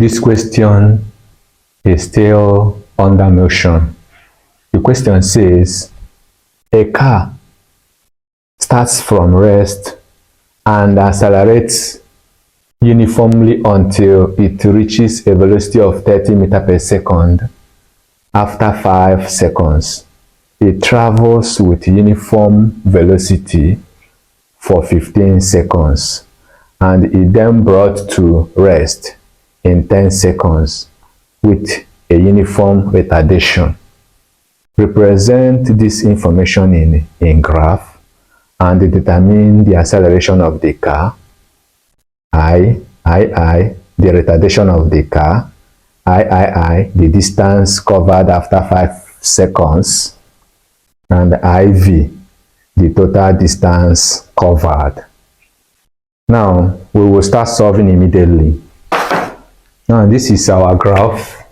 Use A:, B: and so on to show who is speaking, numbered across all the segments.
A: This question is still under motion. The question says, a car starts from rest and accelerates uniformly until it reaches a velocity of 30 meters per second. After 5 seconds, it travels with uniform velocity for 15 seconds and is then brought to rest in 10 seconds with a uniform retardation. Represent this information in graph and determine the acceleration of the car, I, the retardation of the car, I, the distance covered after 5 seconds, and IV, the total distance covered. Now, we will start solving immediately. Now, this is our graph.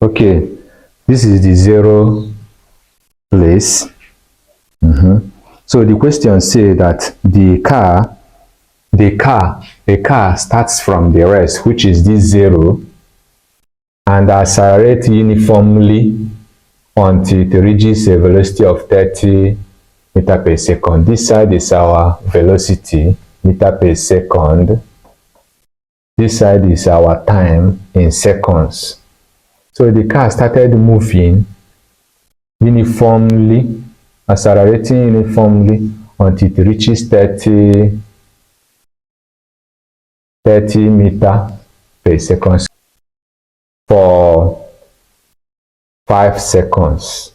A: Okay, this is the 0 place. So the question says that the car starts from the rest, which is this 0, and accelerates uniformly until it reaches a velocity of 30 meters per second. This side is our velocity, meter per second. This side is our time in seconds. So the car started moving uniformly, accelerating uniformly until it reaches 30 meters per second for 5 seconds.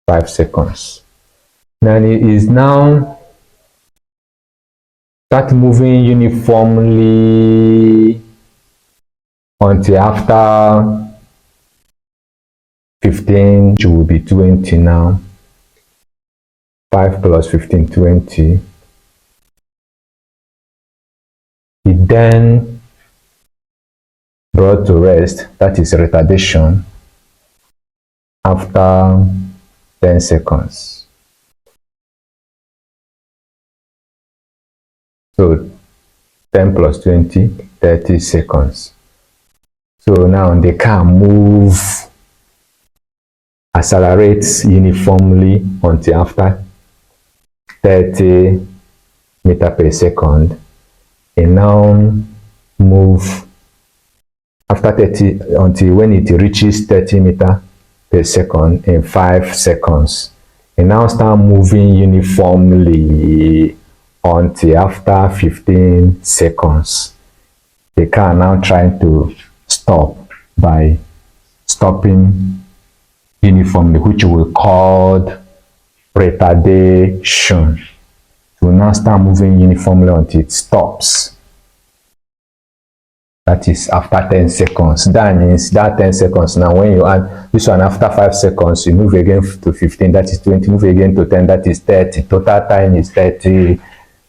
A: 5 seconds. Then it is now start moving uniformly until after 15, which will be 20 now. 5 plus 15, 20. It then brought to rest, that is retardation, after 10 seconds. So 10 plus 20, 30 seconds. So now the car accelerates uniformly until after 30 meters per second. And now move after 30 until when it reaches 30 meters per second in 5 seconds. And now start moving uniformly until after 15 seconds. The car now trying to stop by stopping uniformly, which we called retardation. So now start moving uniformly until it stops. That is after 10 seconds. That means that 10 seconds. Now when you add this one after 5 seconds, you move again to 15, that is 20, move again to 10, that is 30. Total time is 30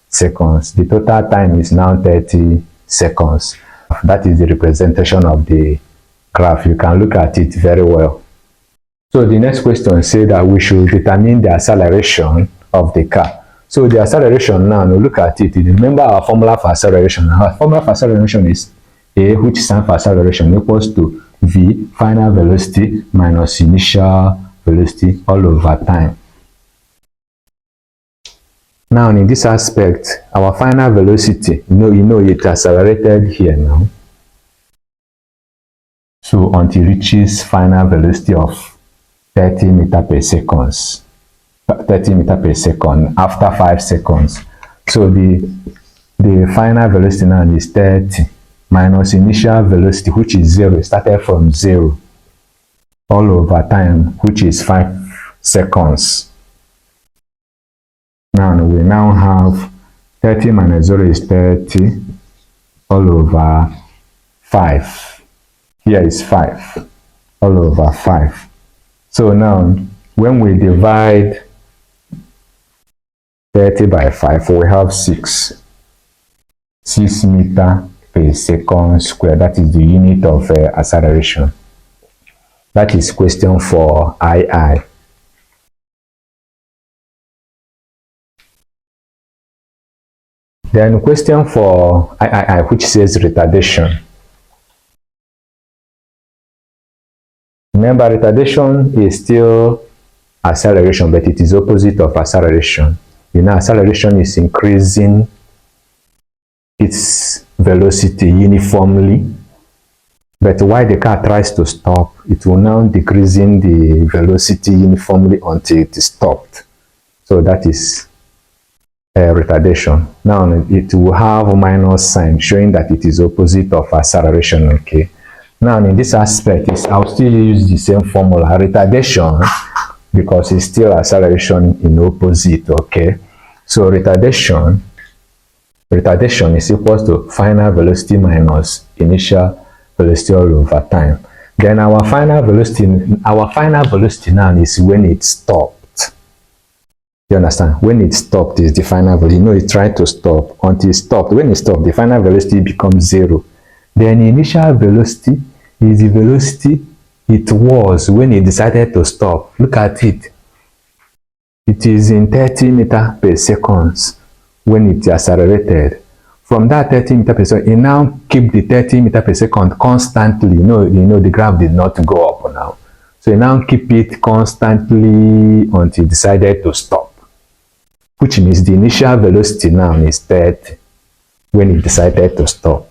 A: seconds. The total time is now 30 seconds. That is the representation of the graph. You can look at it very well. So the next question says that we should determine the acceleration of the car. So the acceleration now, look at it. Remember our formula for acceleration. Our formula for acceleration is A, which stands for acceleration, equals to V, final velocity, minus initial velocity, all over time. Now in this aspect, our final velocity, you know it accelerated here now. So until it reaches final velocity of 30 meters per second. 30 meters per second after 5 seconds. So the final velocity now is 30 minus initial velocity, which is 0. It started from 0 all over time, which is 5 seconds. Now we now have 30 minus 0 is 30 all over 5. Here is 5 all over 5. So now when we divide 30 by 5, we have 6 meters per second square. That is the unit of acceleration. That is question for II. Then question for I, which says retardation. Remember, retardation is still acceleration, but it is opposite of acceleration. You know, acceleration is increasing its velocity uniformly, but while the car tries to stop, it will now decreasing the velocity uniformly until it is stopped. So that is retardation. Now it will have a minus sign showing that it is opposite of acceleration. Okay. Now in this aspect, I'll still use the same formula, retardation, because it's still acceleration in opposite. Okay. So retardation is equal to final velocity minus initial velocity all over time. Then our final velocity now is when it stopped. You understand? When it stopped is the final velocity. You know, it tried to stop until it stopped. When it stopped, the final velocity becomes 0. Then initial velocity is the velocity it was when it decided to stop. Look at it. It is in 30 meters per second when it accelerated. From that 30 meters per second, it now keep the 30 meters per second constantly. You know the graph did not go up now. So it now keep it constantly until it decided to stop. Which means the initial velocity now is 30 when it decided to stop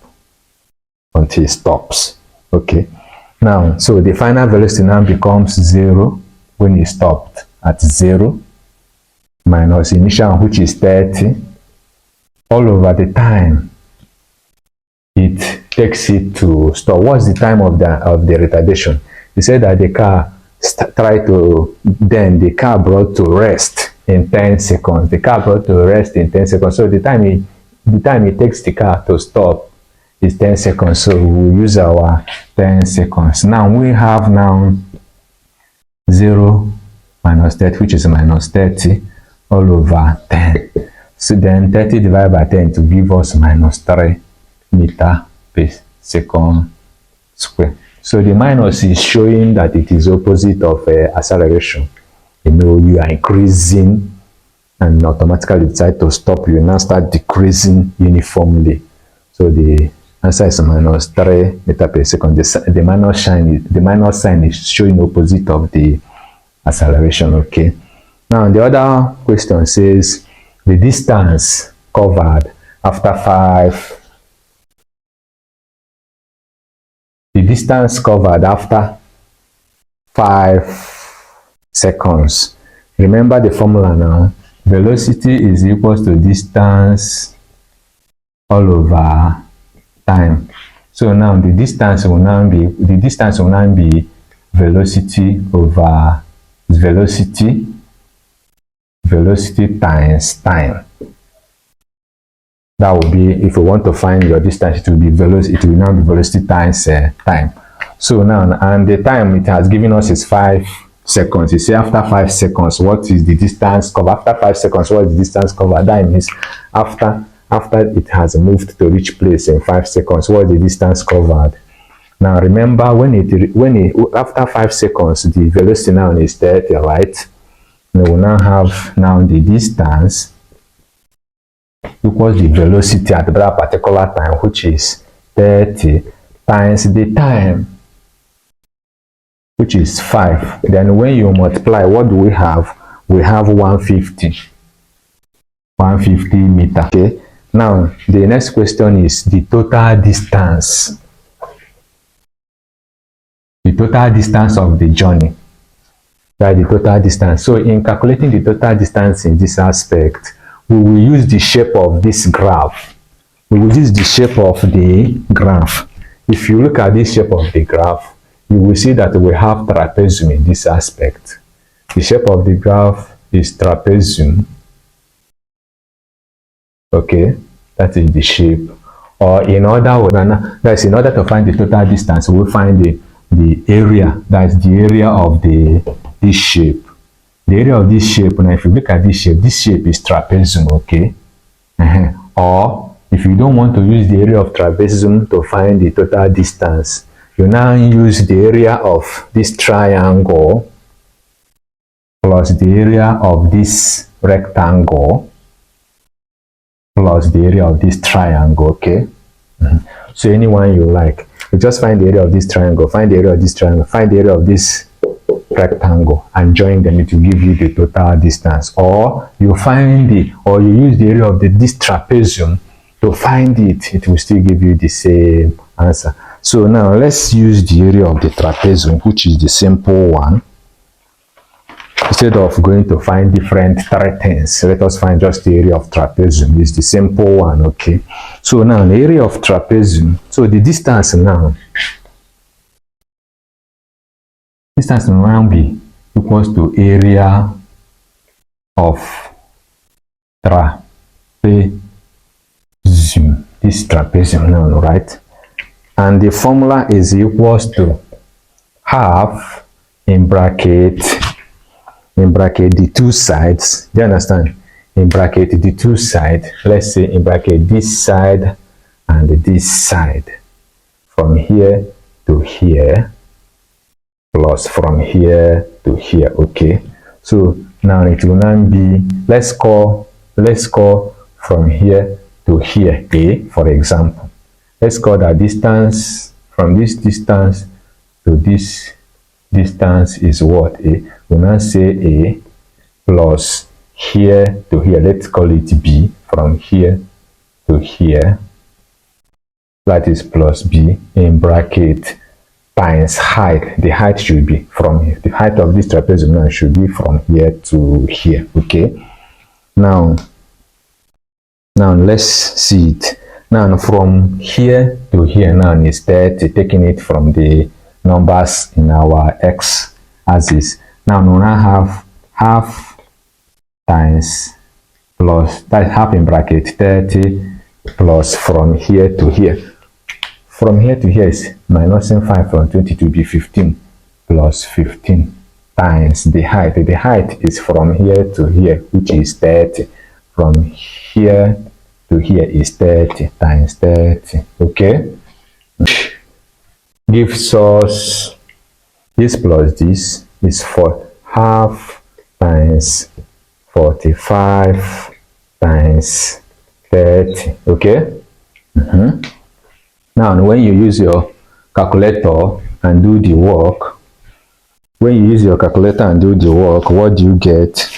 A: until it stops. Okay. Now, so the final velocity now becomes 0 when it stopped at 0 minus initial, which is 30, all over the time it takes it to stop. What's the time of the retardation? He said that the car the car brought to rest in 10 seconds. The car brought to rest in 10 seconds. So the time it takes the car to stop is 10 seconds. So we'll use our 10 seconds. Now we have 0 minus 30, which is minus 30 all over 10. So then 30 divided by 10 to give us minus 3 meter per second square. So the minus is showing that it is opposite of acceleration. You know, you are increasing and automatically decide to stop. You now start decreasing uniformly. So the answer is minus 3 meter per second. The minus sign is showing opposite of the acceleration. Okay. Now the other question says the distance covered after 5 seconds. Remember the formula now. Velocity is equal to distance all over time. So now the distance will now be velocity over velocity times time. That will be, if you want to find your distance, it will now be velocity times time. So now, and the time it has given us is 5 seconds. You see, after 5 seconds, what is the distance covered? After 5 seconds, what is the distance covered? That means after it has moved to reach place in 5 seconds, what is the distance covered? Now remember, after 5 seconds, the velocity now is 30, right? We will now have the distance equals the velocity at that particular time, which is 30 times the time, which is 5. Then when you multiply, what do we have? We have 150 meter. Okay. Now the next question is the total distance. The total distance of the journey. That is the total distance. So in calculating the total distance in this aspect, we will use the shape of this graph. If you look at this shape of the graph, you will see that we have trapezium in this aspect. The shape of the graph is trapezium. Okay, that is the shape. Or in order to find the total distance, we'll find the area. That's the area of this shape. The area of this shape, now if you look at this shape is trapezium, okay? Or if you don't want to use the area of trapezium to find the total distance, you now use the area of this triangle plus the area of this rectangle plus the area of this triangle, okay? So anyone you like, you just find the area of this triangle, find the area of this triangle, find the area of this rectangle, and join them. It will give you the total distance. Or you find it, or you use the area of this trapezium to find it. It will still give you the same answer. So now let's use the area of the trapezium, which is the simple one. Instead of going to find different three things, let us find just the area of trapezium. It's the simple one, okay? So now the area of trapezium, so the distance now, distance now be equals to area of trapezium. This trapezium now, right? And the formula is equals to half in bracket the two sides. Do you understand? In bracket the two sides, let's say in bracket this side and this side, from here to here plus from here to here, okay? So now it will now be, let's call from here to here A, for example. Let's call that distance from this distance to this distance is what? A. We'll now say A plus here to here, let's call it B, from here to here, that is plus B in bracket times height. The height should be from here. The height of this trapezium now should be from here to here, okay? Now let's see it. Now from here to here now is 30, taking it from the numbers in our x axis. Now we now have half times plus, that is half in bracket 30 plus from here to here. From here to here is minusing 5 from 20 to be 15 plus 15 times the height. The height is from here to here, which is 30. From here to here is 30 times 30, okay? Gives us this plus this is for half times 45 times 30, okay? Now when you use your calculator and do the work, what do you get?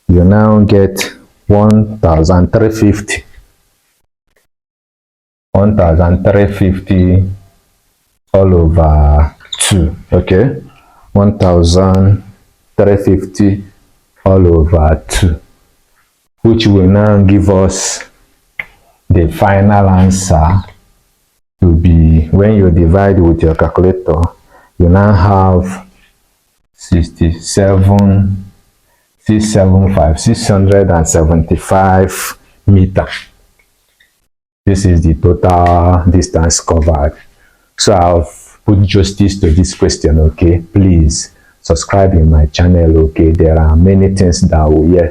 A: You now get 1350 all over 2, okay? 1350 all over 2, which will now give us the final answer to be, when you divide with your calculator, you now have 675 meters. This is the total distance covered. So I've put justice to this question, okay? Please subscribe in my channel, okay? There are many things that will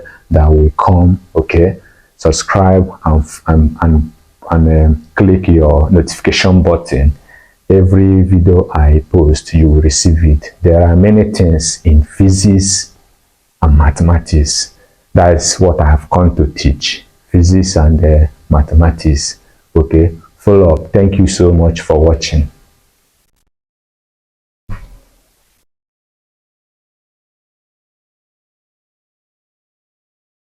A: come, okay? Subscribe and click your notification button. Every video I post, you will receive it. There are many things in physics and mathematics. That's what I have come to teach, physics and mathematics, okay? Follow up. Thank you so much for watching.